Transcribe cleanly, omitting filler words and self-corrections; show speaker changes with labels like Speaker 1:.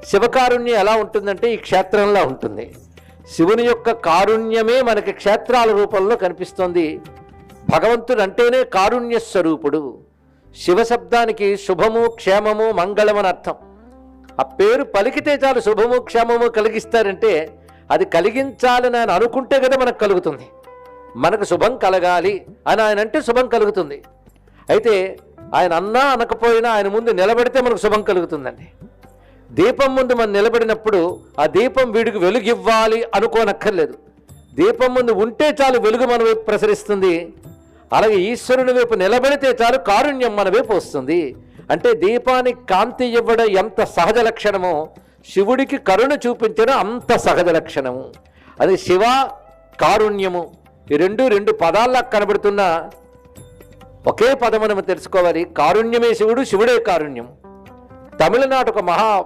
Speaker 1: శివకారుణ్యం ఎలా ఉంటుందంటే ఈ క్షేత్రంలా ఉంటుంది. శివుని యొక్క కారుణ్యమే మనకి క్షేత్రాల రూపంలో కనిపిస్తోంది. భగవంతుడు అంటేనే కారుణ్య స్వరూపుడు. శివశబ్దానికి శుభము, క్షేమము, మంగళం అని అర్థం. ఆ పేరు పలికితే చాలు శుభము, క్షేమము కలిగిస్తారంటే అది కలిగించాలని ఆయన అనుకుంటే కదా మనకు కలుగుతుంది. మనకు శుభం కలగాలి అని ఆయన అంటే శుభం కలుగుతుంది. అయితే ఆయన అన్నా అనకపోయినా ఆయన ముందు నిలబడితే మనకు శుభం కలుగుతుందండి. దీపం ముందు మనం నిలబడినప్పుడు ఆ దీపం వీడికి వెలుగు ఇవ్వాలి అనుకోనక్కర్లేదు. దీపం ముందు ఉంటే చాలు వెలుగు మన వైపు ప్రసరిస్తుంది. అలాగే ఈశ్వరుని వైపు నిలబడితే చాలు కారుణ్యం మన వైపు వస్తుంది. అంటే దీపానికి కాంతి ఇవ్వడం ఎంత సహజ లక్షణమో శివుడికి కరుణ చూపించడం అంత సహజ లక్షణము. అది శివ కారుణ్యము ఈ రెండు పదాల్లా కనబడుతున్న ఒకే పదం మనం తెలుసుకోవాలి. కారుణ్యమే శివుడు, శివుడే కారుణ్యం. తమిళనాడు ఒక మహా